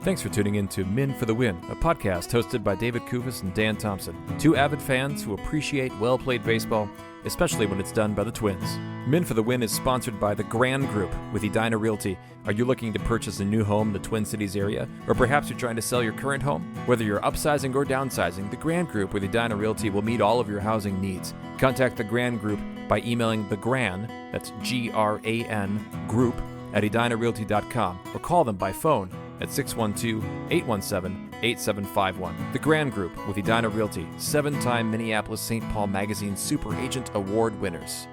Thanks for tuning in to Men for the Win, a podcast hosted by David Kufis and Dan Thompson, two avid fans who appreciate well-played baseball, especially when it's done by the Twins. Men for the Win is sponsored by the Grand Group with Edina Realty. Are you looking to purchase a new home in the Twin Cities area? Or perhaps you're trying to sell your current home? Whether you're upsizing or downsizing, the Grand Group with Edina Realty will meet all of your housing needs. Contact the Grand Group by emailing thegran, that's G-R-A-N, group, at edinarealty.com, or call them by phone at 612-817-8751. The Grand Group with Edina Realty, 7-time Minneapolis-St. Paul Magazine Super Agent Award winners.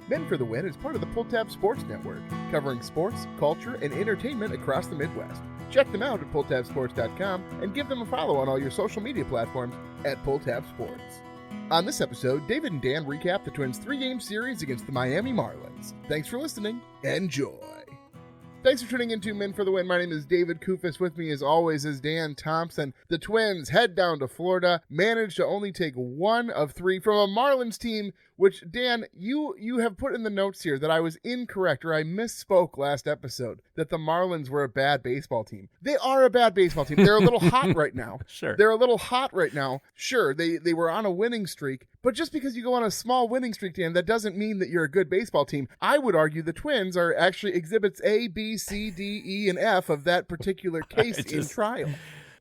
Men for the Win is part of the Pulltab Sports Network, covering sports, culture, and entertainment across the Midwest. Check them out at pulltabsports.com and give them a follow on all your social media platforms at Pulltab Sports. On this episode, David and Dan recap the Twins' 3-game series against the Miami Marlins. Thanks for listening. Enjoy. Thanks for tuning in to Men for the Win. My name is David Kufis. With me, as always, is Dan Thompson. The Twins head down to Florida, managed to only take 1 of 3 from a Marlins team, which, Dan, you have put in the notes here that I was incorrect, or I misspoke last episode, that the Marlins were a bad baseball team. They are a bad baseball team. They're a little hot right now. Sure. They're a little hot right now. Sure, they were on a winning streak, but just because you go on a small winning streak, Dan, that doesn't mean that you're a good baseball team. I would argue the Twins are actually exhibits A, B, C, D, E, and F of that particular case in trial.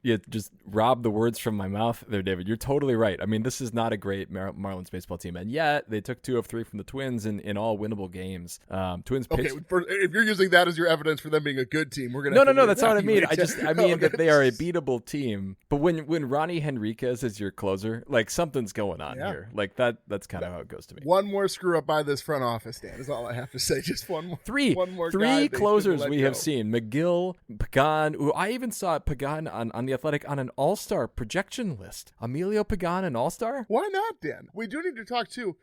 You just robbed the words from my mouth there, David. You're totally right. I mean, this is not a great Marlins baseball team, and yet they took 2 of 3 from the Twins in all winnable games. Twins pitched. Okay, if you're using that as your evidence for them being a good team, we're gonna. No, that's not what I mean. I mean that they are a beatable team. But when Ronnie Henriquez is your closer, like something's going on here. Like that's kind of how it goes to me. One more screw up by this front office, Dan, is all I have to say. Just one more. Three closers we have seen. McGill, Pagan. Ooh, I even saw Pagan on the Athletic on an all-star projection list. Emilio Pagan, an all-star? Why not, Dan? We do need to talk, too.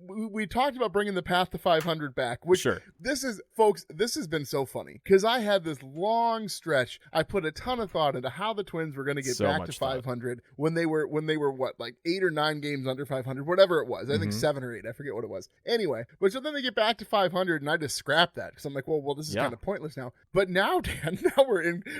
We talked about bringing the path to 500 back, which this is, folks, this has been so funny because I had this long stretch. I put a ton of thought into how the Twins were going to get back to 500 when they were what, like 8 or 9 games under 500, whatever it was. I think 7 or 8. I forget what it was. Anyway, but so then they get back to 500 and I just scrapped that because I'm like, well, this is kind of pointless now. But now, Dan,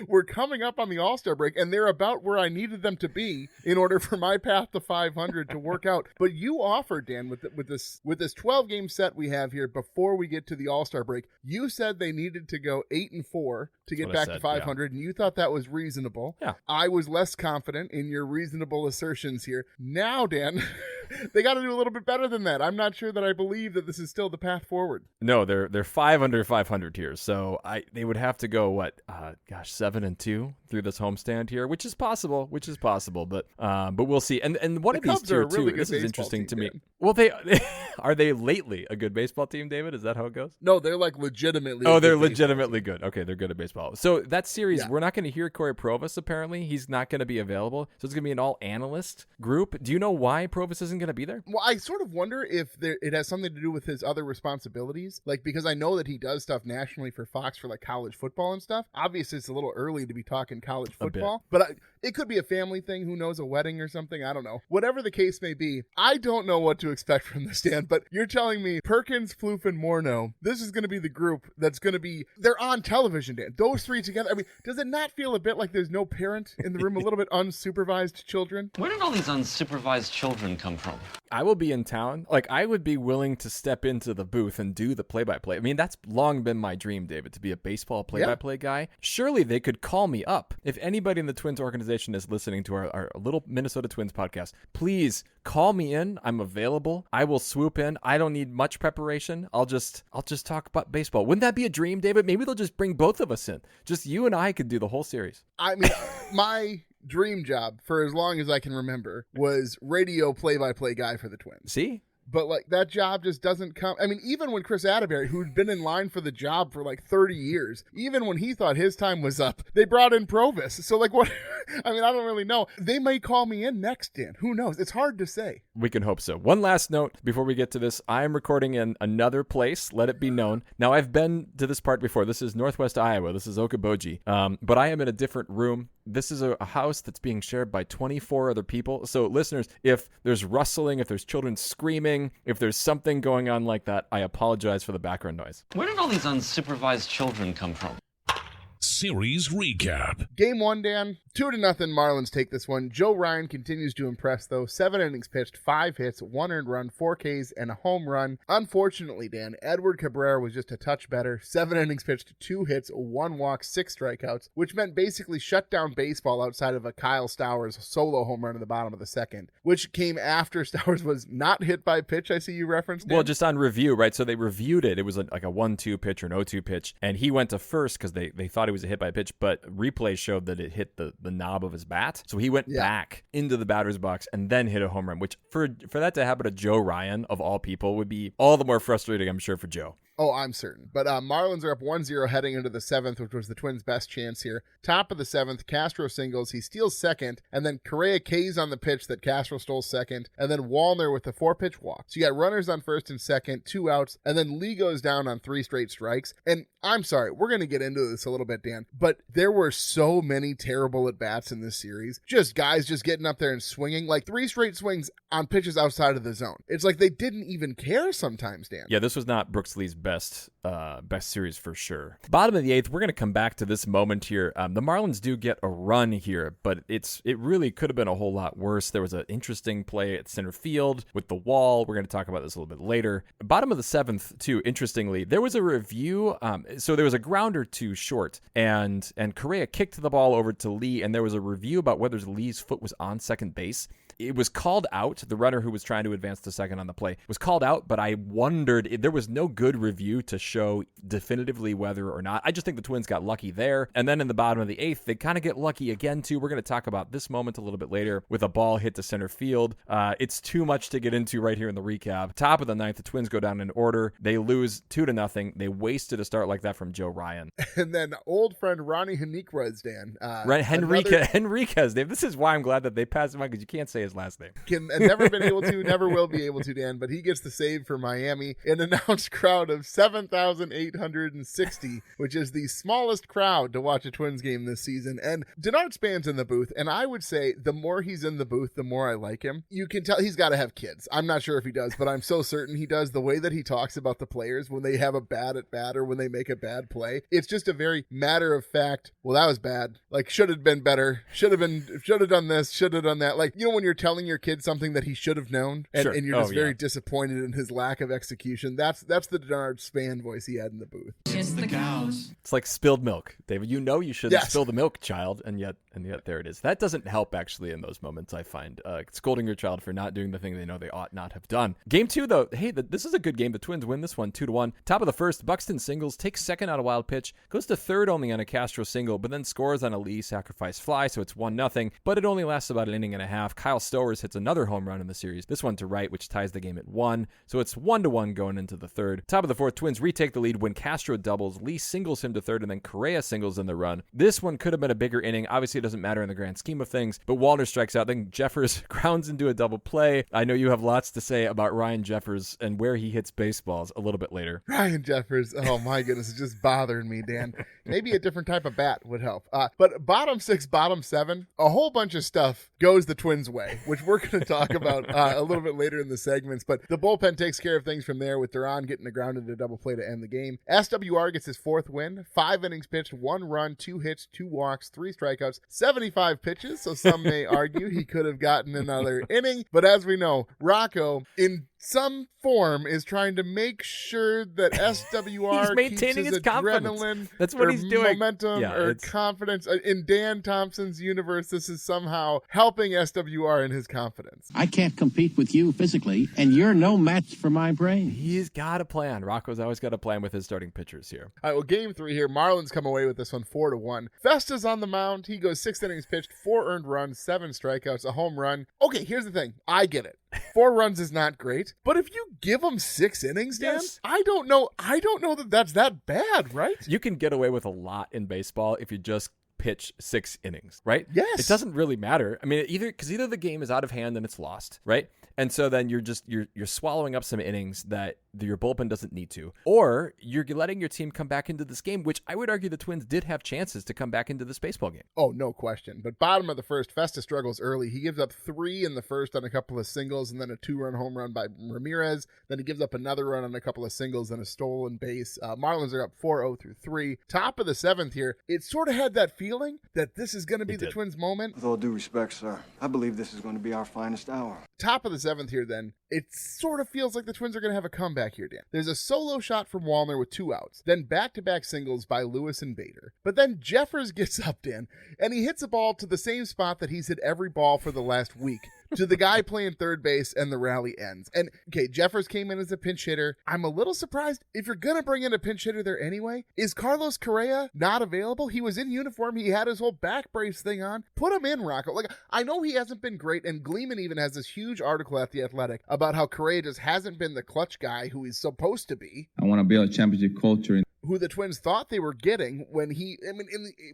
we're coming up on the All-Star break and they're about where I needed them to be in order for my path to 500 to work out. But you offered, Dan, with this 12-game set we have here before we get to the All-Star break, you said they needed to go 8-4 to get back to 500, and you thought that was reasonable. Yeah. I was less confident in your reasonable assertions here. Now, Dan, they got to do a little bit better than that. I'm not sure that I believe that this is still the path forward. No, they're 5 under 500 here, so they would have to go 7-2 through this homestand here, which is possible, but we'll see. And one of these two, really this is interesting to me. Well, they are they lately a good baseball team, David? Is that how it goes? No, they're like legitimately. Oh, they're legitimately good. Okay, they're good at baseball. So that series, we're not going to hear Corey Provis. Apparently, he's not going to be available. So it's going to be an all analyst group. Do you know why Provis isn't going to be there? Well, I sort of wonder if it has something to do with his other responsibilities. Like, because I know that he does stuff nationally for Fox for like college football and stuff. Obviously, it's a little early to be talking college football, but it could be a family thing. Who knows, a wedding or something? I don't know. Whatever the case may be, I don't know what to expect from this, Dan, but you're telling me Perkins, Floof, and Morneau, this is going to be the group that's going to be, they're on television, Dan. Those 3 together. I mean, does it not feel a bit like there's no parent in the room, a little bit unsupervised children? Where did all these unsupervised children come from? I will be in town. Like, I would be willing to step into the booth and do the play-by-play. I mean, that's long been my dream, David, to be a baseball play-by-play guy. Surely they could call me up. If anybody in the Twins organization is listening to our little Minnesota Twins podcast, please call me in. I'm available. I will swoop in. I don't need much preparation. I'll just talk about baseball. Wouldn't that be a dream, David? Maybe they'll just bring both of us in. Just you and I could do the whole series. I mean, my dream job for as long as I can remember was radio play-by-play guy for the Twins. See? But, like, that job just doesn't come. I mean, even when Chris Atterbury, who'd been in line for the job for, like, 30 years, even when he thought his time was up, they brought in Provis. So, like, what? I mean, I don't really know. They may call me in next, Dan. Who knows? It's hard to say. We can hope so. One last note before we get to this. I am recording in another place. Let it be known. Now, I've been to this part before. This is Northwest Iowa. This is Okoboji. But I am in a different room. This is a house that's being shared by 24 other people. So, listeners, if there's rustling, if there's children screaming, if there's something going on like that, I apologize for the background noise. Where did all these unsupervised children come from? series recap. Game 1, Dan. 2-0 Marlins take this one. Joe Ryan continues to impress, though. 7 innings pitched, 5 hits, 1 earned run, 4 Ks, and a home run. Unfortunately, Dan, Edward Cabrera was just a touch better. 7 innings pitched, 2 hits, 1 walk, 6 strikeouts, which meant basically shut down baseball outside of a Kyle Stowers solo home run in the bottom of the second, which came after Stowers was not hit by pitch. I see you referenced, Dan. Well, just on review, right? So they reviewed it. It was like a 1-2 pitch or an 0-2 pitch, and he went to first because they thought it was a hit by a pitch, but replay showed that it hit the knob of his bat. So he went back into the batter's box and then hit a home run, which for that to happen to Joe Ryan, of all people, would be all the more frustrating, I'm sure, for Joe. Oh, I'm certain. But Marlins are up 1-0 heading into the 7th, which was the Twins' best chance here. Top of the 7th, Castro singles. He steals second, and then Correa K's on the pitch that Castro stole second, and then Wallner with the 4-pitch walk. So you got runners on first and second, 2 outs, and then Lee goes down on 3 straight strikes. And I'm sorry, we're going to get into this a little bit, Dan, but there were so many terrible at-bats in this series. Just guys just getting up there and swinging, like 3 straight swings on pitches outside of the zone. It's like they didn't even care sometimes, Dan. Yeah, this was not Brooks Lee's best series for sure. Bottom of the 8th, we're going to come back to this moment here. The Marlins do get a run here, but it really could have been a whole lot worse. There was an interesting play at center field with the wall. We're going to talk about this a little bit later. Bottom of the 7th, too, interestingly, there was a review. So there was a grounder to short, and Correa kicked the ball over to Lee, and there was a review about whether Lee's foot was on second base. It was called out. The runner who was trying to advance to second on the play was called out, but I wondered, there was no good review to show definitively whether or not. I just think the Twins got lucky there. And then in the bottom of the 8th, they kind of get lucky again, too. We're going to talk about this moment a little bit later with a ball hit to center field. It's too much to get into right here in the recap. Top of the 9th, the Twins go down in order. They lose 2-0. They wasted a start like that from Joe Ryan. And then old friend Ronnie Henriquez, Dan. Henriquez, Dave. This is why I'm glad that they passed him on, because you can't say his last name. Never been able to, never will be able to, Dan, but he gets the save for Miami. An announced crowd of 7,860, which is the smallest crowd to watch a Twins game this season. And Denard Span's in the booth, and I would say the more he's in the booth, the more I like him. You can tell he's got to have kids. I'm not sure if he does, but I'm so certain he does. The way that he talks about the players when they have a bad at bat or when they make a bad play, it's just a very matter of fact, well, that was bad. Like, should have been better. Should have done this, should have done that. Like, you know, when you're telling your kid something that he should have known, and, sure. and you're just very disappointed in his lack of execution. That's the Denard Span voice he had in the booth. It's the cows. It's like spilled milk, David. You know you shouldn't spill the milk, child, and yet there it is. That doesn't help actually in those moments. I find scolding your child for not doing the thing they know they ought not have done. Game 2, though, hey, this is a good game. The Twins win this one 2-1. Top of the 1st, Buxton singles, takes second on a wild pitch, goes to third only on a Castro single, but then scores on a Lee sacrifice fly, so it's 1-0. But it only lasts about an inning and a half. Kyle Stowers hits another home run in the series, this one to right, which ties the game at 1. So it's 1-1 going into the 3rd. Top of the 4th, Twins retake the lead when Castro doubles, Lee singles him to 3rd, and then Correa singles in the run. This one could have been a bigger inning. Obviously, it doesn't matter in the grand scheme of things, but Wallner strikes out. Then Jeffers grounds into a double play. I know you have lots to say about Ryan Jeffers and where he hits baseballs a little bit later. Ryan Jeffers, oh my goodness, it's just bothering me, Dan. Maybe a different type of bat would help. But bottom 6, bottom 7, a whole bunch of stuff goes the Twins' way, which we're going to talk about a little bit later in the segments. But the bullpen takes care of things from there with Duran getting the ground into a double play to end the game. SWR gets his 4th win, 5 innings pitched, 1 run, 2 hits, 2 walks, 3 strikeouts, 75 pitches. So some may argue he could have gotten another inning. But as we know, Rocco, in some form, is trying to make sure that SWR he's maintaining keeps his confidence. adrenaline. That's what he's doing. Momentum or confidence. In Dan Thompson's universe, this is somehow helping SWR in his confidence. I can't compete with you physically, and you're no match for my brain. He's got a plan. Rocco's always got a plan with his starting pitchers here. All right, well, game 3 here. Marlins come away with this one 4-1. Festa's on the mound. He goes 6 innings pitched, 4 earned runs, 7 strikeouts, a home run. Okay, here's the thing. I get it. 4 runs is not great, but if you give him 6 innings, Dan, yes. I don't know that that's that bad, right? You can get away with a lot in baseball if you just pitch 6 innings, right? Yes. It doesn't really matter. I mean, either the game is out of hand and it's lost, right? And so then you're swallowing up some innings that your bullpen doesn't need to, or you're letting your team come back into this game, which I would argue the Twins did have chances to come back into this baseball game. Oh, no question. But bottom of the first, Festa struggles early. He gives up 3 in the first on a couple of singles and then a 2-run home run by Ramirez. Then he gives up another run on a couple of singles and a stolen base. Marlins are up 4-0 through 3. Top of the 7th here, it sort of had that feeling that this is going to be the Twins' moment. With all due respect, sir, I believe this is going to be our finest hour. Top of the 7th here, then, it sort of feels like the Twins are going to have a comeback here, Dan. There's a solo shot from Wallner with 2 outs, then back-to-back singles by Lewis and Bader. But then Jeffers gets up, Dan, and he hits a ball to the same spot that he's hit every ball for the last week, to the guy playing third base, and the rally ends. And, okay, Jeffers came in as a pinch hitter. I'm a little surprised. If you're going to bring in a pinch hitter there anyway, is Carlos Correa not available? He was in uniform. He had his whole back brace thing on. Put him in, Rocco. Like, I know he hasn't been great, and Gleeman even has this huge article at The Athletic about how Correa just hasn't been the clutch guy who he's supposed to be. I want to build a championship culture. Who the Twins thought they were getting when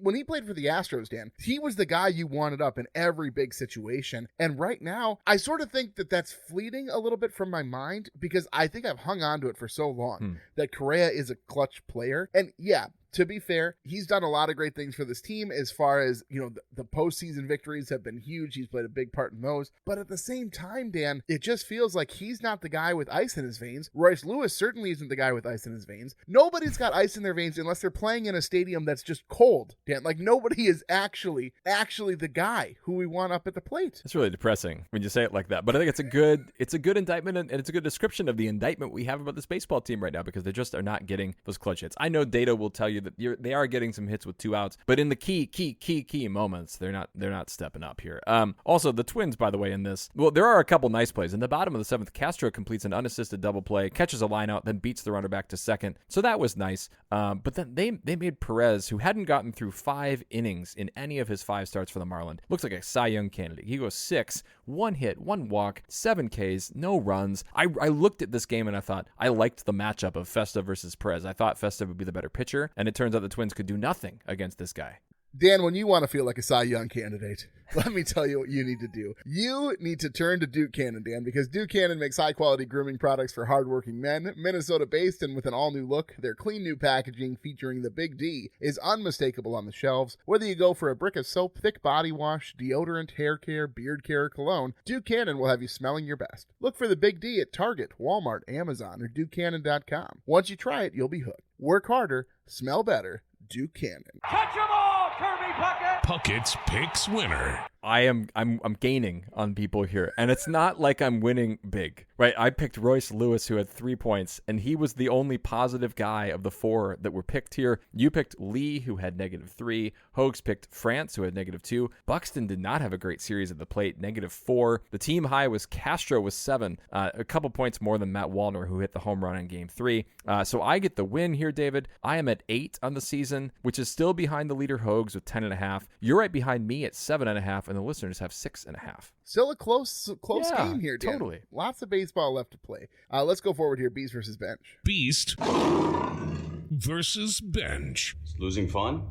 when he played for the Astros, Dan. He was the guy you wanted up in every big situation. And right now, I sort of think that that's fleeting a little bit from my mind because I think I've hung on to it for so long that Correa is a clutch player. And yeah, to be fair, he's done a lot of great things for this team as far as, the postseason victories have been huge. He's played a big part in those. But at the same time, Dan, it just feels like he's not the guy with ice in his veins. Royce Lewis certainly isn't the guy with ice in his veins. Nobody's got ice in their veins unless they're playing in a stadium that's just cold, Dan. Like, nobody is actually the guy who we want up at the plate. It's really depressing when you say it like that. But I think it's a good indictment, and it's a good description of the indictment we have about this baseball team right now because they just are not getting those clutch hits. I know data will tell you that they are getting some hits with 2 outs, but in the key moments, they're not stepping up here. Also, the Twins, by the way, in this, well, there are a couple nice plays. In the bottom of the 7th, Castro completes an unassisted double play, catches a line out, then beats the runner back to second. So that was nice. But then they made Perez, who hadn't gotten through 5 innings in any of his 5 starts for the Marlins, looks like a Cy Young candidate. He goes 6, 1 hit, 1 walk, 7 Ks, no runs. I looked at this game and I thought I liked the matchup of Festa versus Perez. I thought Festa would be the better pitcher, and it turns out the Twins could do nothing against this guy. Dan, when you want to feel like a Cy Young candidate, let me tell you what you need to do. You need to turn to Duke Cannon, Dan, because Duke Cannon makes high-quality grooming products for hardworking men. Minnesota-based and with an all-new look, their clean new packaging featuring the Big D is unmistakable on the shelves. Whether you go for a brick of soap, thick body wash, deodorant, hair care, beard care, or cologne, Duke Cannon will have you smelling your best. Look for the Big D at Target, Walmart, Amazon, or DukeCannon.com. Once you try it, you'll be hooked. Work harder, smell better, Duke Cannon. Catch 'em all, Kirby Puckett! Puckett's Picks winner. I'm gaining on people here, and it's not like I'm winning big, right? I picked Royce Lewis, who had 3 points, and he was the only positive guy of the 4 that were picked here. You picked Lee, who had -3. Hogs picked France, who had -2. Buxton did not have a great series at the plate, -4. The team high was Castro with 7, a couple points more than Matt Wallner, who hit the home run in Game 3. So I get the win here, David. I am at 8 on the season, which is still behind the leader Hogs with 10.5. You're right behind me at 7.5, and the listeners have 6.5. Still a close game here, Dan. Totally. Lots of baseball left to play. Let's go forward here. Beast versus Bench. Beast versus Bench. Is losing fun?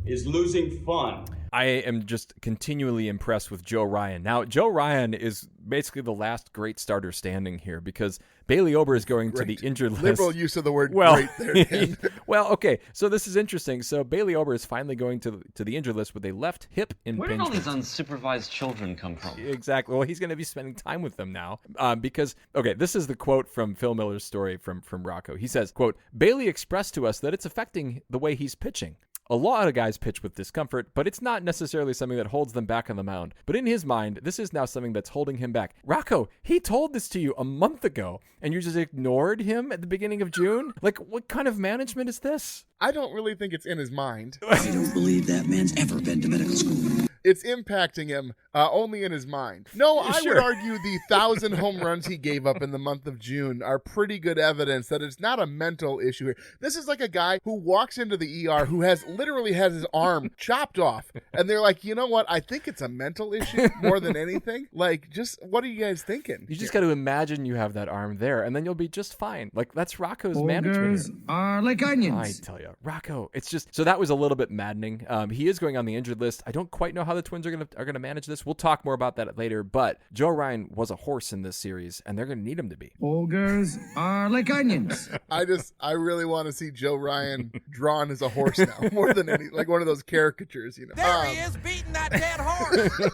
Is losing fun? I am just continually impressed with Joe Ryan. Now, Joe Ryan is basically the last great starter standing here because Bailey Ober is going to the injured list. Liberal use of the word great there, Dan. Well, okay, so this is interesting. So Bailey Ober is finally going to the injured list with a left hip impingement. Where did all these unsupervised children come from? Exactly. Well, he's going to be spending time with them now because, okay, this is the quote from Phil Miller's story from Rocco. He says, quote, Bailey expressed to us that it's affecting the way he's pitching. A lot of guys pitch with discomfort, but it's not necessarily something that holds them back on the mound. But in his mind, this is now something that's holding him back. Rocco, he told this to you a month ago, and you just ignored him at the beginning of June? Like, what kind of management is this? I don't really think it's in his mind. I don't believe that man's ever been to medical school. It's impacting him only in his mind. No, I would argue the 1,000 home runs he gave up in the month of June are pretty good evidence that it's not a mental issue here. This is like a guy who walks into the ER who literally has his arm chopped off. And they're like, you know what? I think it's a mental issue more than anything. Like, just what are you guys thinking? You just got to imagine you have that arm there, and then you'll be just fine. Like, that's Rocco's management here. Are like onions. I tell you, Rocco, it's just, so that was a little bit maddening. He is going on the injured list. I don't quite know how the Twins are gonna manage this. We'll talk more about that later. But Joe Ryan was a horse in this series, and they're gonna need him to be. Ogres are like onions. I really want to see Joe Ryan drawn as a horse now, more than any, like one of those caricatures, There he is beating that dead horse.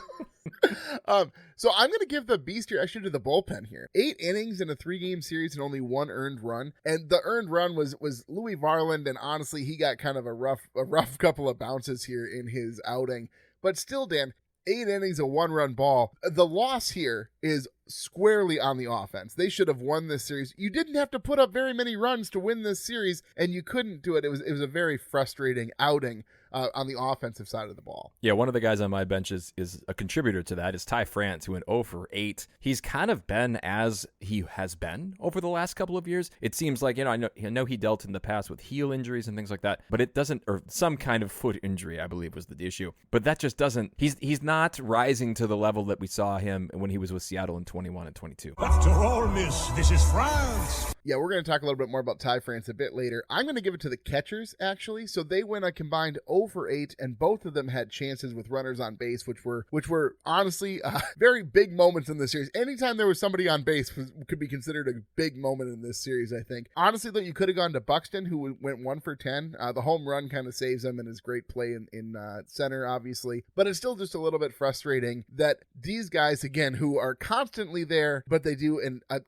So I'm going to give the beast here actually to the bullpen here. 8 innings in a 3-game series and only 1 earned run. And the earned run was Louis Varland, and honestly, he got kind of a rough couple of bounces here in his outing. But still, Dan, 8 innings, a 1-run ball. The loss here is squarely on the offense. They should have won this series. You didn't have to put up very many runs to win this series, and you couldn't do it. It was a very frustrating outing on the offensive side of the ball. Yeah, one of the guys on my bench is a contributor to that is Ty France, who went 0 for 8. He's kind of been as he has been over the last couple of years. It seems like, I know he dealt in the past with heel injuries and things like that, but it doesn't, or some kind of foot injury, I believe was the issue. But that just doesn't, he's not rising to the level that we saw him when he was with Seattle in 21 and 22. After all, miss, this is France. Yeah, we're going to talk a little bit more about Ty France a bit later. I'm going to give it to the catchers, actually. So they went a combined 0 for 8, and both of them had chances with runners on base, which were honestly very big moments in this series. Anytime there was somebody on base could be considered a big moment in this series, I think. Honestly, though, you could have gone to Buxton, who went 1 for 10. The home run kind of saves him and his great play in center, obviously. But it's still just a little bit frustrating that these guys, again, who are constantly there, but they do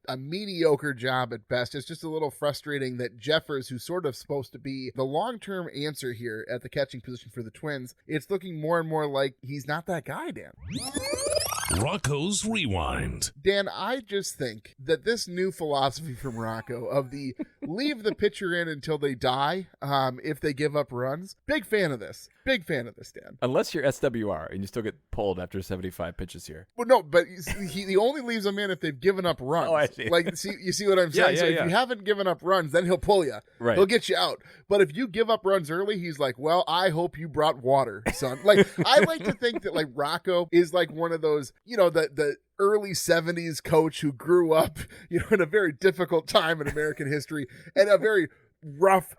a mediocre job at best. It's just a little frustrating that Jeffers, who's sort of supposed to be the long-term answer here at the catching position for the Twins, it's looking more and more like he's not that guy, Dan. Rocco's Rewind. Dan, I just think that this new philosophy from Rocco of the leave the pitcher in until they die if they give up runs, big fan of this. Big fan of this, Dan. Unless you're SWR and you still get pulled after 75 pitches here. Well, no, but he only leaves them in if they've given up runs. Oh, I see. Like, you see what I'm saying? If you haven't given up runs, then he'll pull you. Right. He'll get you out. But if you give up runs early, he's like, well, I hope you brought water, son. Like, I like to think that, like, Rocco is like one of those, the early 70s coach who grew up, in a very difficult time in American history and a very rough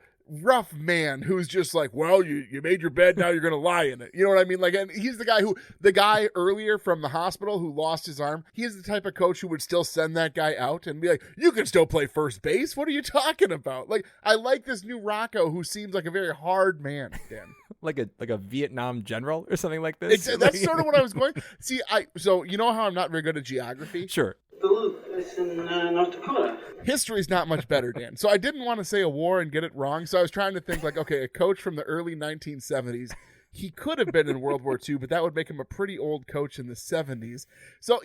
man who's just like, well, you made your bed, now you're gonna lie in it. You know what I mean? Like, and he's the guy earlier from the hospital who lost his arm. He's the type of coach who would still send that guy out and be like, you can still play first base. What are you talking about? Like, I like this new Rocco who seems like a very hard man, Dan. like a Vietnam general or something like this. That's sort of what I was going. See, so you know how I'm not very good at geography? Sure. Duluth is in North Dakota. History's not much better, Dan. So I didn't want to say a war and get it wrong. So I was trying to think like, okay, a coach from the early 1970s. He could have been in World War II, but that would make him a pretty old coach in the 70s. So,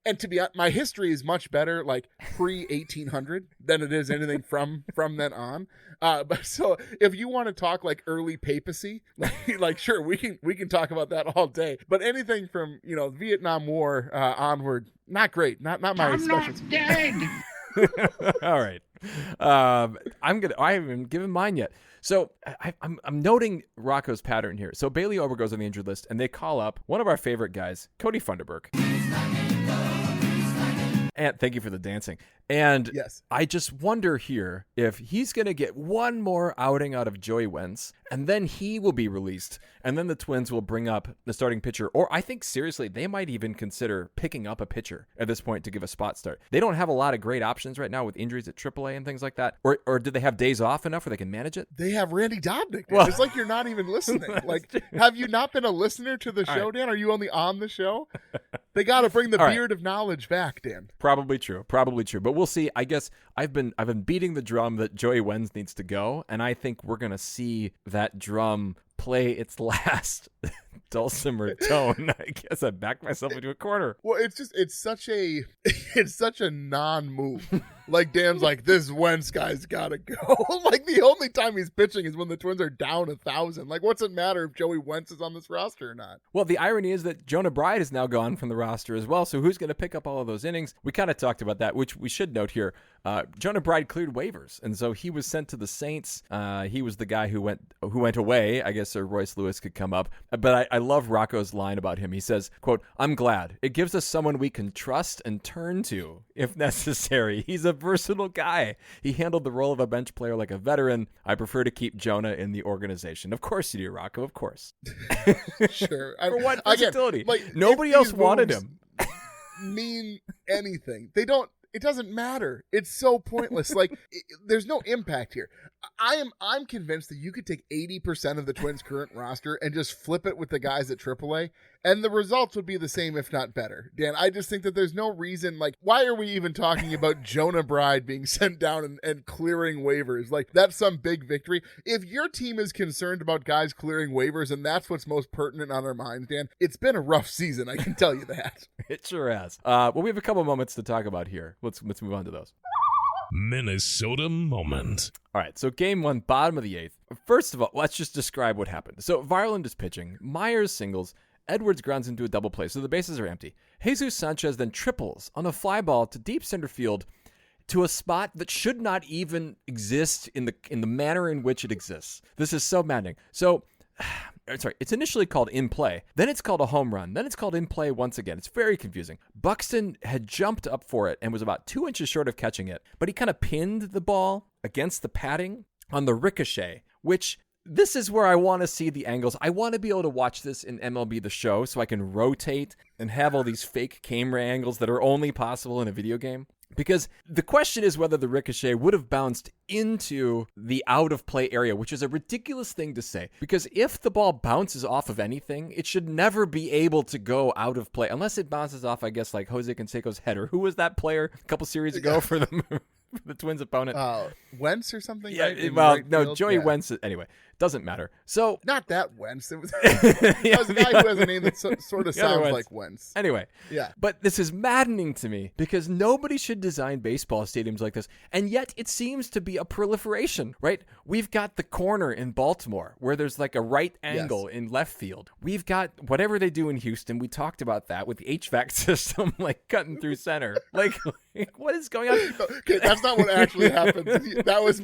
and to be honest, my history is much better like pre-1800 than it is anything from then on. But so if you want to talk like early papacy, like sure, we can talk about that all day. But anything from, Vietnam War onward, not great. Not my specialty. Dead. All right. I haven't even given mine yet. So I'm noting Rocco's pattern here. So Bailey Ober goes on the injured list, and they call up one of our favorite guys, Cody Funderburk. And thank you for the dancing. And yes. I just wonder here if he's going to get one more outing out of Joey Wentz, and then he will be released, and then the Twins will bring up the starting pitcher. Or I think, seriously, they might even consider picking up a pitcher at this point to give a spot start. They don't have a lot of great options right now with injuries at AAA and things like that. Or do they have days off enough where they can manage it? They have Randy Dobnik. Well, it's like you're not even listening. Like, have you not been a listener to the show, Dan? Are you only on the show? They got to bring the beard of knowledge back, Dan. Probably true. But we'll see. I guess I've been beating the drum that Joey Wentz needs to go, and I think we're gonna see that drum play its last dulcimer tone. I guess I backed myself into a corner. Well, it's such a non-move. Like, Dan's like, this Wentz guy's gotta go. Like, the only time he's pitching is when the Twins are down 1,000. Like, what's it matter if Joey Wentz is on this roster or not? Well, the irony is that Jonah Bride is now gone from the roster as well. So who's going to pick up all of those innings? We kind of talked about that, which we should note here. Jonah Bride cleared waivers, and so he was sent to the Saints. He was the guy who went away. I guess Royce Lewis could come up. But I love Rocco's line about him. He says, quote, "I'm glad. It gives us someone we can trust and turn to if necessary. He's a versatile guy. He handled the role of a bench player like a veteran. I prefer to keep Jonah in the organization." Of course you do, Rocco. Of course. Sure. For what versatility? Like, nobody else wanted him. Mean anything. They don't. It doesn't matter. It's so pointless. Like, there's no impact here. I'm convinced that you could take 80% of the Twins' current roster and just flip it with the guys at AAA, and the results would be the same, if not better. Dan, I just think that there's no reason, like, why are we even talking about Jonah Bride being sent down and clearing waivers? Like, that's some big victory. If your team is concerned about guys clearing waivers and that's what's most pertinent on our minds, Dan, it's been a rough season, I can tell you that. It sure has. Well, we have a couple moments to talk about here. Let's move on to those. Minnesota moment. All right, so game 1, bottom of the 8th. First of all, let's just describe what happened. So Varland is pitching. Myers singles. Edwards grounds into a double play, so the bases are empty. Jesus Sanchez then triples on a fly ball to deep center field to a spot that should not even exist in the manner in which it exists. This is so maddening. So, sorry, it's initially called in play, then it's called a home run, then it's called in play once again. It's very confusing. Buxton had jumped up for it and was about 2 inches short of catching it, but he kind of pinned the ball against the padding on the ricochet, which this is where I want to see the angles. I want to be able to watch this in MLB The Show so I can rotate and have all these fake camera angles that are only possible in a video game. Because the question is whether the ricochet would have bounced into the out-of-play area, which is a ridiculous thing to say. Because if the ball bounces off of anything, it should never be able to go out of play. Unless it bounces off, I guess, like Jose Canseco's header. Who was that player a couple series ago for the Twins' opponent? Wentz or something? Yeah, right? well, right no, field? Joey Yeah. Wentz. Anyway, doesn't matter. So not that Wentz. It was, that was a guy who has a name that sort of sounds Wentz. like Wentz. Anyway, yeah. But this is maddening to me because nobody should design baseball stadiums like this, and yet it seems to be a proliferation, right? We've got the corner in Baltimore where there's like a right angle in left field. We've got whatever they do in Houston. We talked about that with the HVAC system, like cutting through center. Like, what is going on? Okay, that's not what actually happened. That was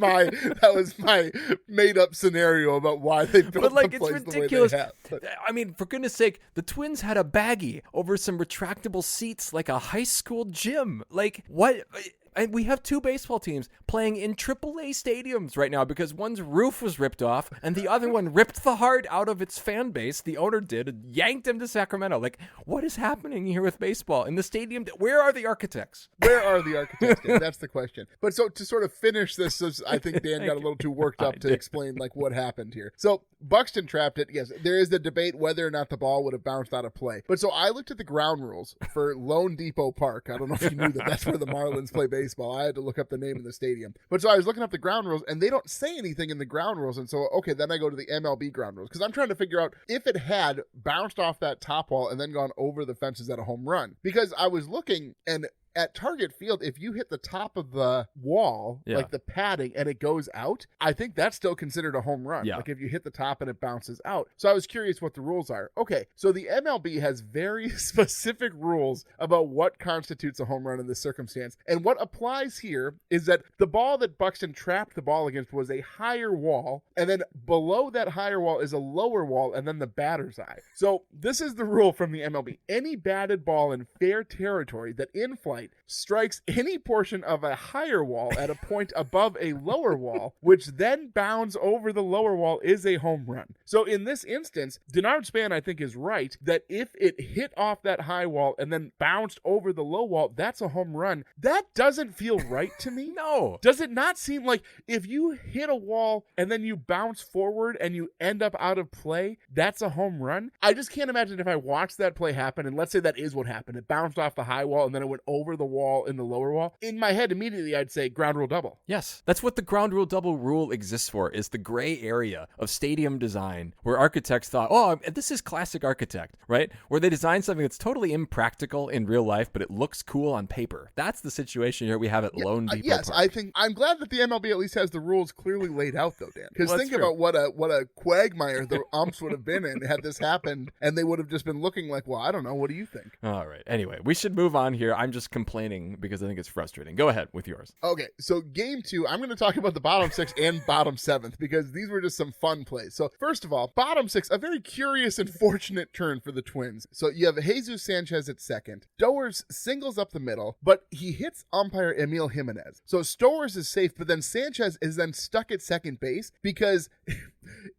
my made up scenario about why they built the place ridiculous. the way they have. I mean, for goodness sake, the Twins had a baggie over some retractable seats like a high school gym. Like, what? And we have two baseball teams playing in AAA stadiums right now because one's roof was ripped off and the other one ripped the heart out of its fan base. The owner did and yanked him to Sacramento. Like, what is happening here with baseball in the stadium? Where are the architects? Where are the architects? Dan? That's the question. But so to sort of finish this, I think Dan got a little too worked up to explain like what happened here. So Buxton trapped it. Yes, there is the debate whether or not the ball would have bounced out of play. But so I looked at the ground rules for Lone Depot Park. I don't know if you knew that that's where the Marlins play baseball. I had to look up the name of the stadium. But so I was looking up the ground rules, and they don't say anything in the ground rules. And so, okay, then I go to the MLB ground rules, because I'm trying to figure out if it had bounced off that top wall and then gone over the fences at a home run. Because I was looking, and at Target Field, if you hit the top of the wall, like the padding, and it goes out, I think that's still considered a home run. Yeah. Like if you hit the top and it bounces out. So I was curious what the rules are. Okay, so the MLB has very specific rules about what constitutes a home run in this circumstance. And what applies here is that the ball that Buxton trapped the ball against was a higher wall, and then below that higher wall is a lower wall, and then the batter's eye. So this is the rule from the MLB. Any batted ball in fair territory that in flight strikes any portion of a higher wall at a point above a lower wall, which then bounds over the lower wall, is a home run. So in this instance, Denard Span, I think, is right that if it hit off that high wall and then bounced over the low wall, that's a home run. That doesn't feel right to me. No. Does it not seem like if you hit a wall and then you bounce forward and you end up out of play, that's a home run? I just can't imagine if I watched that play happen, and let's say that is what happened. It bounced off the high wall and then it went over the wall in the lower wall. In my head, immediately I'd say ground rule double. Yes, that's what the ground rule double rule exists for, is the gray area of stadium design where architects thought, oh, this is classic architect, right? Where they design something that's totally impractical in real life, but it looks cool on paper. That's the situation here we have at Lone Depot Yes, Park. I think I'm glad that the MLB at least has the rules clearly laid out, though, Dan. Because think about what a quagmire the umps would have been in had this happened, and they would have just been looking like, well, I don't know. What do you think? All right. Anyway, we should move on here. I'm just complaining complaining because I think it's frustrating. Go ahead with yours. Okay, so game 2, I'm going to talk about the bottom 6 and bottom 7th because these were just some fun plays. So first of all, bottom 6, a very curious and fortunate turn for the Twins. So you have Jesus Sanchez at second. Stowers singles up the middle, but he hits umpire Emil Jimenez. So Stowers is safe, but then Sanchez is then stuck at second base because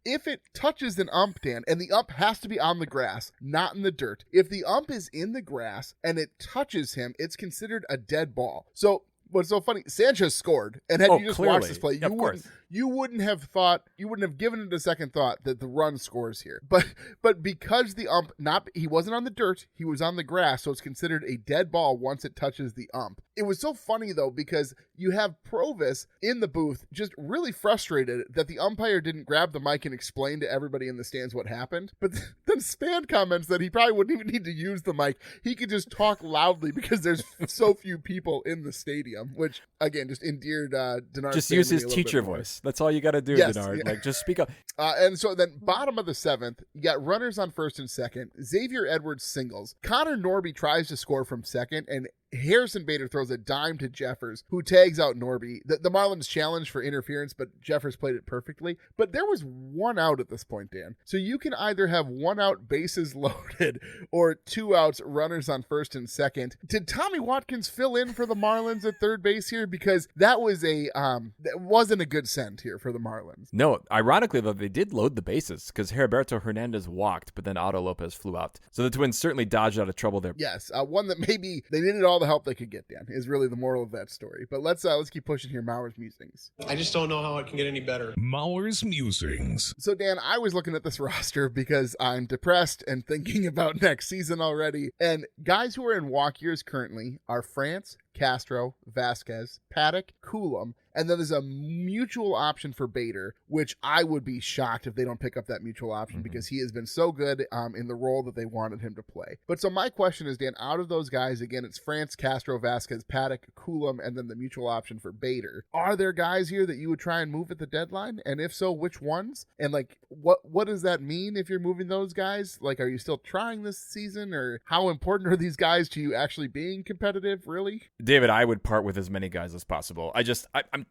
if it touches an ump, Dan, and the ump has to be on the grass, not in the dirt. If the ump is in the grass and it touches him, it's considered a dead ball. So what's so funny, Sanchez scored, and had you just clearly watched this play, you wouldn't have given it a second thought that the run scores here. But because the ump, he wasn't on the dirt, he was on the grass, so it's considered a dead ball once it touches the ump. It was so funny, though, because you have Provis in the booth just really frustrated that the umpire didn't grab the mic and explain to everybody in the stands what happened. But then Span comments that he probably wouldn't even need to use the mic. He could just talk loudly because there's so few people in the stadium, which, again, just endeared Denard. Just use his teacher voice. That's all you got to do, yes, Denard. Yeah. Like, just speak up. And so then bottom of the 7th, you got runners on first and second. Xavier Edwards singles. Connor Norby tries to score from second, and Harrison Bader throws a dime to Jeffers, who tags out Norby. The Marlins challenged for interference, but Jeffers played it perfectly. But there was 1 out at this point, Dan. So you can either have 1 out, bases loaded, or 2 outs, runners on first and second. Did Tommy Watkins fill in for the Marlins at third base here? Because that was that wasn't a good send here for the Marlins. No, ironically, though, they did load the bases because Heriberto Hernandez walked, but then Otto Lopez flew out. So the Twins certainly dodged out of trouble there. Yes, one that maybe they needed all the help they could get, Dan, is really the moral of that story. But let's keep pushing here. Maurer's musings. I just don't know how it can get any better. Maurer's musings. So, Dan, I was looking at this roster because I'm depressed and thinking about next season already. And guys who are in walk years currently are France, Castro, Vasquez, Paddock, Coulomb, and then there's a mutual option for Bader, which I would be shocked if they don't pick up that mutual option because he has been so good in the role that they wanted him to play. But so my question is, Dan, out of those guys, again, it's France, Castro, Vasquez, Paddock, Coulomb, and then the mutual option for Bader. Are there guys here that you would try and move at the deadline? And if so, which ones? And like, what does that mean if you're moving those guys? Like, are you still trying this season, or how important are these guys to you actually being competitive, really? David, I would part with as many guys as possible.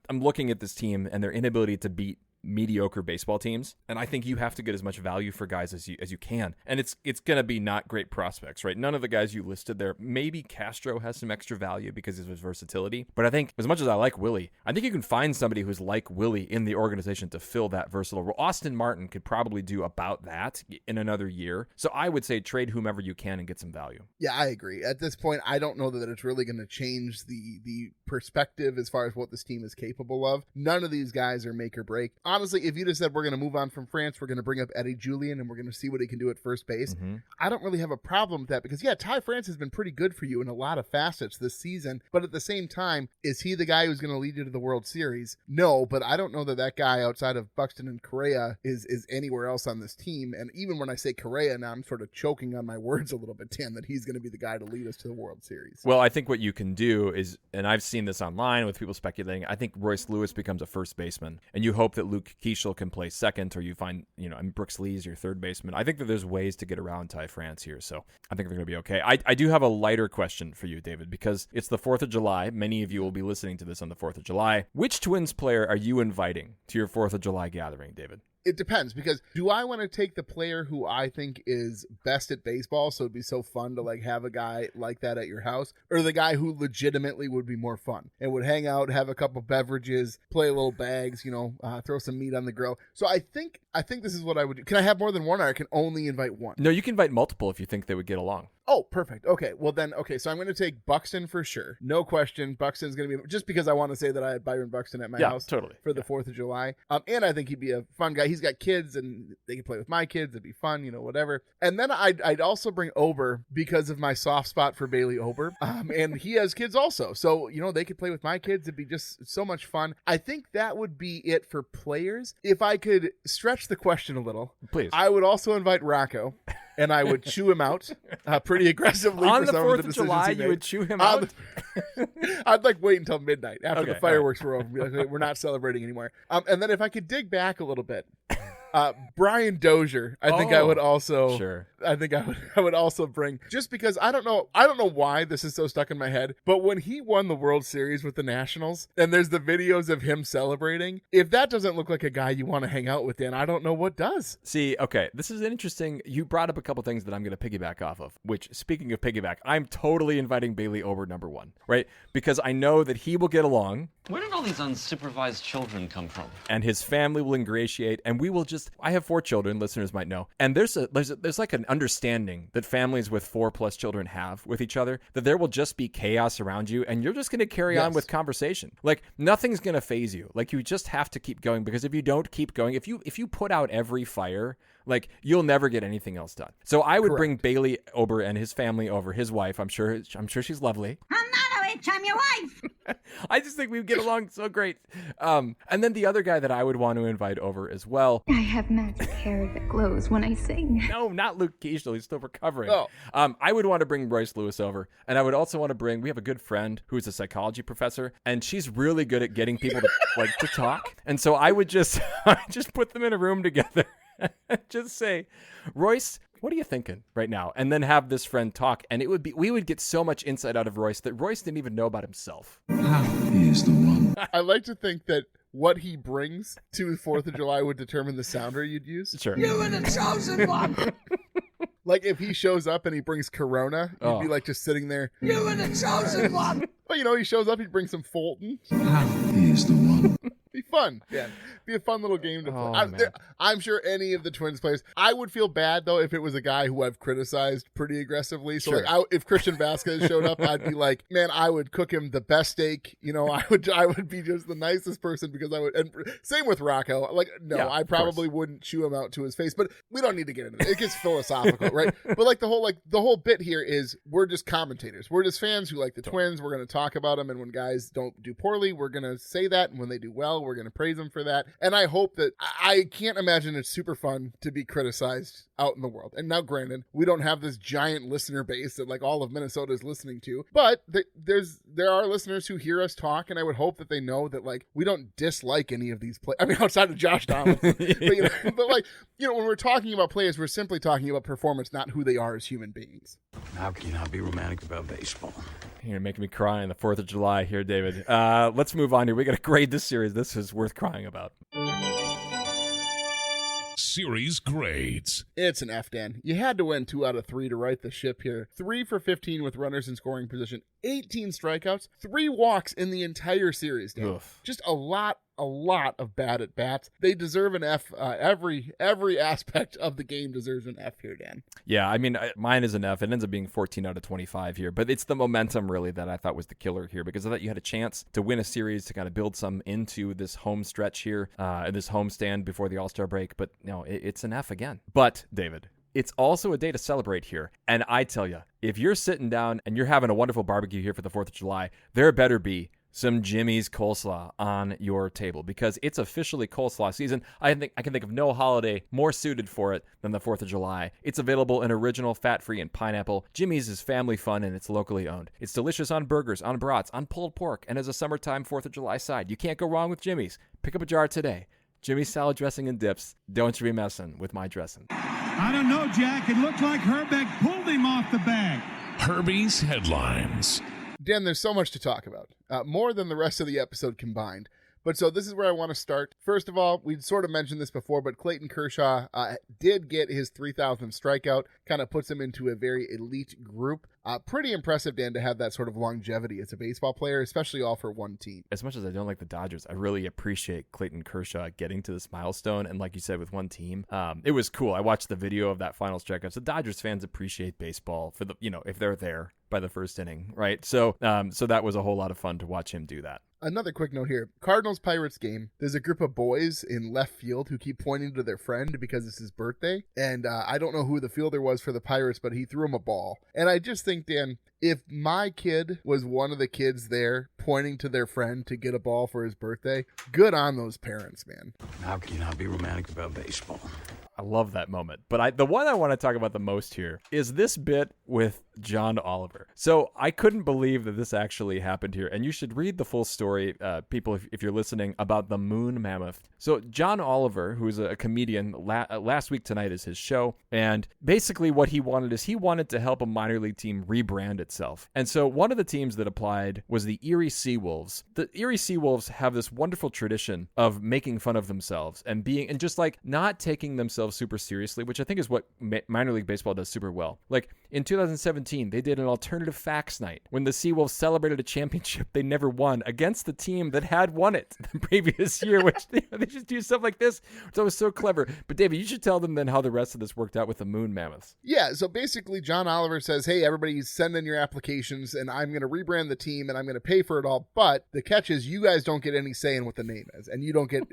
I'm looking at this team and their inability to beat mediocre baseball teams, and I think you have to get as much value for guys as you can, and it's going to be not great prospects, right? None of the guys you listed there. Maybe Castro has some extra value because of his versatility, but I think as much as I like Willie, I think you can find somebody who's like Willie in the organization to fill that versatile role. Austin Martin could probably do about that in another year, so I would say trade whomever you can and get some value. Yeah, I agree. At this point, I don't know that it's really going to change the perspective as far as what this team is capable of. None of these guys are make or break. Honestly, if you just said we're going to move on from France, we're going to bring up Eddie Julian and we're going to see what he can do at first base, I don't really have a problem with that because, yeah, Ty France has been pretty good for you in a lot of facets this season, but at the same time, is he the guy who's going to lead you to the World Series? No, but I don't know that guy outside of Buxton and Correa is anywhere else on this team, and even when I say Correa now, I'm sort of choking on my words a little bit, Dan, that he's going to be the guy to lead us to the World Series. Well, I think what you can do is, and I've seen this online with people speculating, I think Royce Lewis becomes a first baseman, and you hope that Luke Keeschel can play second, or you find, Brooks Lee's your third baseman. I think that there's ways to get around Ty France here, so I think they're going to be okay. I do have a lighter question for you, David, because it's the 4th of July. Many of you will be listening to this on the 4th of July. Which Twins player are you inviting to your 4th of July gathering, David? It depends, because do I want to take the player who I think is best at baseball, so it'd be so fun to have a guy like that at your house, or the guy who legitimately would be more fun and would hang out, have a couple beverages, play a little bags, throw some meat on the grill? So I think this is what I would do. Can I have more than one, or I can only invite one? No, you can invite multiple if you think they would get along. Oh, perfect. Okay, well then, so I'm going to take Buxton for sure. No question. Buxton's going to be, just because I want to say that I had Byron Buxton at my house for the 4th of July. And I think he'd be a fun guy. He's got kids and they can play with my kids. It'd be fun, whatever. And then I'd also bring Ober because of my soft spot for Bailey Ober. And he has kids also. So, they could play with my kids. It'd be just so much fun. I think that would be it for players. If I could stretch the question a little, please, I would also invite Rocco. And I would chew him out pretty aggressively. On for the some 4th of the of July, you would chew him out? I'd wait until midnight after the fireworks were over. Be like, we're not celebrating anymore. And then if I could dig back a little bit Brian Dozier, I think I would also. Sure. I think I would also bring, just because I don't know why this is so stuck in my head, but when he won the World Series with the Nationals, and there's the videos of him celebrating, if that doesn't look like a guy you want to hang out with, Dan, I don't know what does. See, okay, this is an interesting, you brought up a couple things that I'm going to piggyback off of, which, speaking of piggyback, I'm totally inviting Bailey Ober number one, right? Because I know that he will get along. Where did all these unsupervised children come from? And his family will ingratiate, and we will just, I have 4 children, listeners might know, and there's like an understanding that families with 4+ children have with each other, that there will just be chaos around you, and you're just going to carry on with conversation. Like, nothing's going to faze you. Like, you just have to keep going, because if you don't keep going, if you put out every fire, like, you'll never get anything else done. So I would bring Bailey Ober and his family over, his wife. I'm sure she's lovely. I'm not a witch, I'm your wife. I just think we get along so great. And then the other guy that I would want to invite over as well. I have magic hair that glows when I sing. No, not Luke Keeschel. He's still recovering. Oh. I would want to bring Royce Lewis over. And I would also want to bring, we have a good friend who's a psychology professor, and she's really good at getting people to talk. And so I would just put them in a room together. Just say, Royce, what are you thinking right now? And then have this friend talk. And we would get so much insight out of Royce that Royce didn't even know about himself. He is the one. I like to think that what he brings to 4th of July would determine the sounder you'd use. Sure. You were the chosen one. Like, if he shows up and he brings Corona, you'd be like just sitting there. You were the chosen one. Well, he shows up, he'd bring some Fulton. He is the one. Be fun. Yeah. Be a fun little game to play. I'm sure any of the Twins players. I would feel bad, though, if it was a guy who I've criticized pretty aggressively. So, if Christian Vasquez showed up, I'd be like, man, I would cook him the best steak. I would be just the nicest person, because I would. And same with Rocco. Like, no, I probably wouldn't chew him out to his face. But we don't need to get into it. It gets philosophical, right? But the whole bit here is we're just commentators. We're just fans who like the Twins. We're going to talk about them, and when guys don't do poorly, we're going to say that, and when they do well, we're going to praise them for that. And I hope that, I can't imagine it's super fun to be criticized out in the world. And now, granted, we don't have this giant listener base that like all of Minnesota is listening to, but there are listeners who hear us talk, and I would hope that they know that like we don't dislike any of these players. I mean, outside of Josh Donaldson, but when we're talking about players, we're simply talking about performance, not who they are as human beings. How can you not be romantic about baseball? You're making me cry on the 4th of July here, David. Let's move on here. We got to grade this series. This is worth crying about. Series grades. It's an F, Dan. You had to win 2 out of 3 to right the ship here. 3 for 15 with runners in scoring position, 18 strikeouts, 3 walks in the entire series, Dan. Oof. Just a lot of bad at bats. They deserve an F. Every aspect of the game deserves an F here, Dan. Yeah, I mean, mine is an F. It ends up being 14 out of 25 here, but it's the momentum really that I thought was the killer here, because I thought you had a chance to win a series, to kind of build some into this home stretch here, this home stand before the All-Star break. But no, it's an F again. But David, it's also a day to celebrate here. And I tell you, if you're sitting down and you're having a wonderful barbecue here for the 4th of July, there better be some Jimmy's coleslaw on your table, because it's officially coleslaw season. I can think of no holiday more suited for it than the 4th of July. It's available in original, fat-free, and pineapple. Jimmy's is family fun, and it's locally owned. It's delicious on burgers, on brats, on pulled pork, and as a summertime 4th of July side. You can't go wrong with Jimmy's. Pick up a jar today. Jimmy's salad dressing and dips. Don't you be messing with my dressing. I don't know, Jack. It looked like Herbeck pulled him off the bag. Herbie's headlines. Dan, there's so much to talk about, more than the rest of the episode combined. But so this is where I want to start. First of all, we'd sort of mentioned this before, but Clayton Kershaw did get his 3,000th strikeout, kind of puts him into a very elite group. Pretty impressive, Dan, to have that sort of longevity as a baseball player, especially all for one team. As much as I don't like the Dodgers, I really appreciate Clayton Kershaw getting to this milestone. And like you said, with one team, it was cool. I watched the video of that final strikeout. So Dodgers fans appreciate baseball for the, if they're there by the first inning, right? So that was a whole lot of fun to watch him do that. Another quick note here. Cardinals-Pirates game. There's a group of boys in left field who keep pointing to their friend because it's his birthday. And I don't know who the fielder was for the Pirates, but he threw him a ball. And I just think, Dan, if my kid was one of the kids there pointing to their friend to get a ball for his birthday, good on those parents, man. How can you not be romantic about baseball? I love that moment. But the one I want to talk about the most here is this bit with John Oliver. So I couldn't believe that this actually happened here. And you should read the full story, people, if you're listening, about the moon mammoth. So John Oliver, who's a comedian, last week tonight is his show. And basically what he wanted is he wanted to help a minor league team rebrand itself. And so one of the teams that applied was the Erie Seawolves. The Erie Seawolves have this wonderful tradition of making fun of themselves and just like not taking themselves super seriously, which I think is what minor league baseball does super well. Like in 2017, they did an alternative facts night when the Seawolves celebrated a championship they never won against the team that had won it the previous year, which they just do stuff like this, which was so clever. But David, you should tell them then how the rest of this worked out with the moon mammoths. Yeah, so basically John Oliver says, hey, everybody send in your applications and I'm going to rebrand the team and I'm going to pay for it all. But the catch is you guys don't get any say in what the name is, and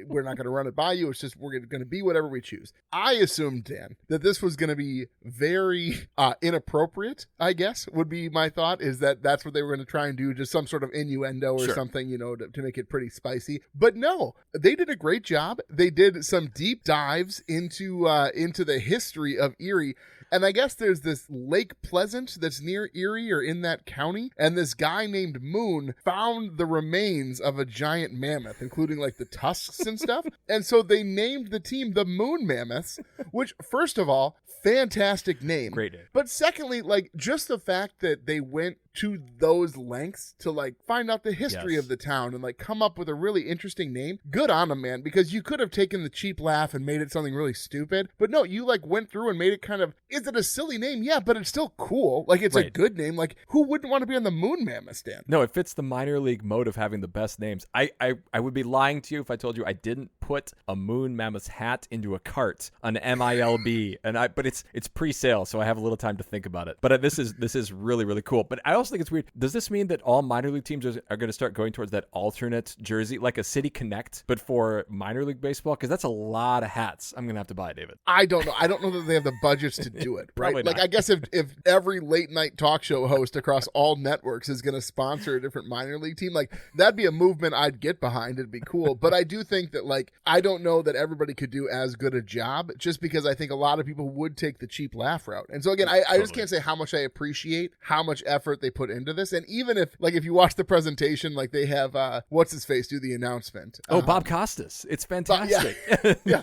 we're not going to run it by you. It's just we're going to be whatever we choose. I assumed, Dan, that this was going to be very inappropriate, I guess, would be my thought, is that's what they were going to try and do, just some sort of innuendo or something, to make it pretty spicy. But no, they did a great job. They did some deep dives into the history of Erie. And I guess there's this Lake Pleasant that's near Erie or in that county. And this guy named Moon found the remains of a giant mammoth, including like the tusks and stuff. And so they named the team the Moon Mammoths, which, first of all, fantastic name. Great name. But secondly, like just the fact that they went to those lengths to like find out the history of the town and like come up with a really interesting name. Good on them, man, because you could have taken the cheap laugh and made it something really stupid. But no, you like went through and made it kind of, is it a silly name? Yeah, but it's still cool. Like it's a good name. Like who wouldn't want to be on the Moon Mammoth stand? No, it fits the minor league mode of having the best names. I would be lying to you if I told you I didn't put a Moon Mammoth hat into a cart on MILB, but it's pre-sale, so I have a little time to think about it. But this is really, really cool. But I also think it's weird. Does this mean that all minor league teams are going to start going towards that alternate jersey, like a City Connect, but for minor league baseball? Because that's a lot of hats I'm going to have to buy, David. I don't know. I don't know that they have the budgets to do it, right? Like, I guess if every late night talk show host across all networks is going to sponsor a different minor league team, like that'd be a movement I'd get behind. It'd be cool. But I do think that, like, I don't know that everybody could do as good a job, just because I think a lot of people would take the cheap laugh route. And so again, I just can't say how much I appreciate how much effort they put into this. And even if you watch the presentation, like they have what's his face do the announcement. Bob Costas. It's fantastic. Yeah.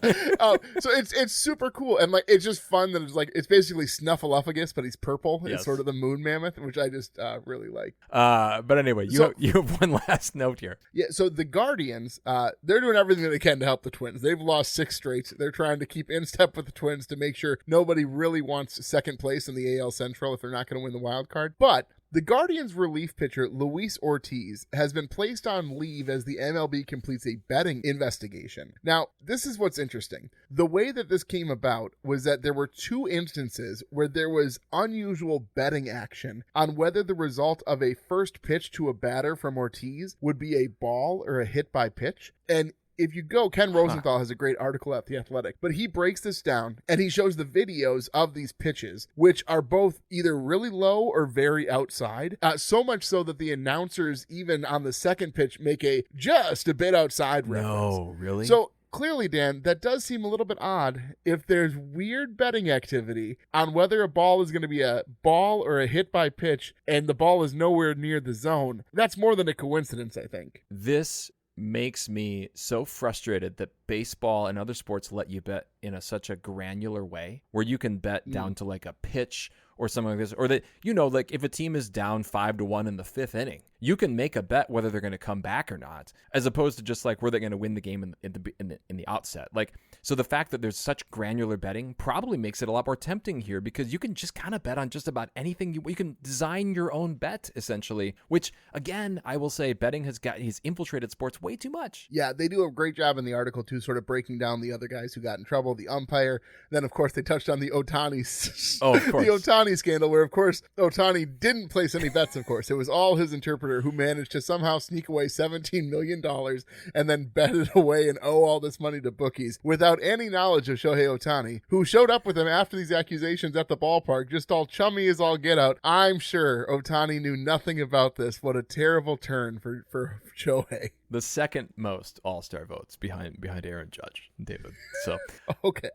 So it's super cool, and like it's just fun that it's basically Snuffleupagus, but he's purple. Yes. It's sort of the Moon Mammoth, which I just really like. But anyway, you have one last note here. Yeah. So the Guardians, they're doing everything that they can to help the Twins. They've lost 6 straight. They're trying to keep in step with the Twins to make sure nobody really wants second place in the AL Central if they're not going to win the wild card. But the Guardians' relief pitcher, Luis Ortiz, has been placed on leave as the MLB completes a betting investigation. Now, this is what's interesting. The way that this came about was that there were 2 instances where there was unusual betting action on whether the result of a first pitch to a batter from Ortiz would be a ball or a hit by pitch. And if you go, Ken Rosenthal has a great article at The Athletic, but he breaks this down and he shows the videos of these pitches, which are both either really low or very outside. So much so that the announcers, even on the second pitch, make just a bit outside reference. No, really? So clearly, Dan, that does seem a little bit odd. If there's weird betting activity on whether a ball is going to be a ball or a hit by pitch, and the ball is nowhere near the zone, that's more than a coincidence, I think. This makes me so frustrated that baseball and other sports let you bet in such a granular way, where you can bet down to like a pitch or something like this, or that, like if a team is down 5-1 in the 5th inning, you can make a bet whether they're going to come back or not, as opposed to just like were they going to win the game in the outset. Like, so the fact that there's such granular betting probably makes it a lot more tempting here, because you can just kind of bet on just about anything. You can design your own bet essentially, which again, I will say betting has infiltrated sports way too much. Yeah, they do a great job in the article too, sort of breaking down the other guys who got in trouble, the umpire. Then of course they touched on the Ohtani, the Ohtani scandal, where of course Ohtani didn't place any bets. Of course, it was all his interpretation reporter who managed to somehow sneak away $17 million and then bet it away and owe all this money to bookies without any knowledge of Shohei Ohtani, who showed up with him after these accusations at the ballpark, just all chummy as all get out. I'm sure Ohtani knew nothing about this. What a terrible turn for Shohei. The second most All-Star votes behind Aaron Judge, David. So okay.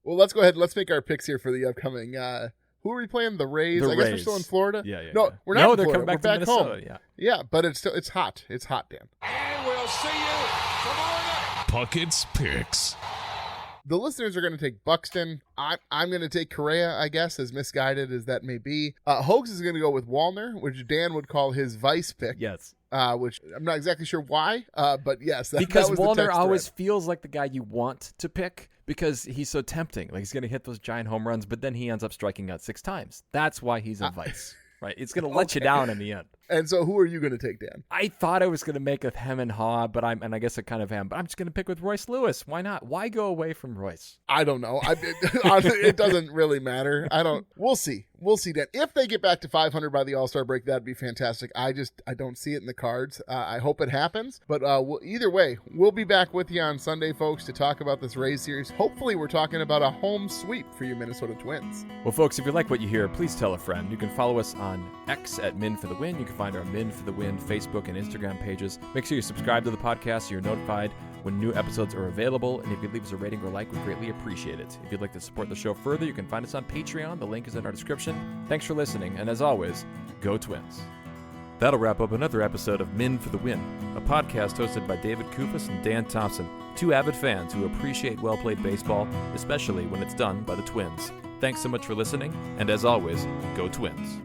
Well, let's go ahead. Let's make our picks here for the upcoming. Who are we playing? The Rays. I guess we're still in Florida. Yeah. No, we're not. No, in they're Florida. coming back we're to back Minnesota. home. Yeah, but it's hot. It's hot, Dan. And we'll see you tomorrow night. Puckett's Picks. The listeners are going to take Buxton. I'm going to take Correa, I guess, as misguided as that may be. Hoax is going to go with Wallner, which Dan would call his vice pick. Yes. Which I'm not exactly sure why, but yes. Because that was Wallner always feels like the guy you want to pick because he's so tempting. Like he's going to hit those giant home runs, but then he ends up striking out 6 times. That's why he's a vice. Right? It's going to let you down in the end. And so who are you going to take, Dan? I thought I was going to make a hem and haw, and I guess I kind of am, but I'm just going to pick with Royce Lewis. Why not? Why go away from Royce? I don't know. It doesn't really matter. We'll see. We'll see, Dan. If they get back to 500 by the All-Star break, that'd be fantastic. I don't see it in the cards. I hope it happens. But either way, we'll be back with you on Sunday, folks, to talk about this Rays series. Hopefully, we're talking about a home sweep for you Minnesota Twins. Well, folks, if you like what you hear, please tell a friend. You can follow us on X at Min for the Win. You can find our Min for the Win Facebook and Instagram pages. Make sure you subscribe to the podcast so you're notified when new episodes are available. And if you leave us a rating or like, we greatly appreciate it. If you'd like to support the show further, you can find us on Patreon. The link is in our description. Thanks for listening. And as always, go Twins. That'll wrap up another episode of Min for the Win, a podcast hosted by David Kufis and Dan Thompson, 2 avid fans who appreciate well-played baseball, especially when it's done by the Twins. Thanks so much for listening. And as always, go Twins.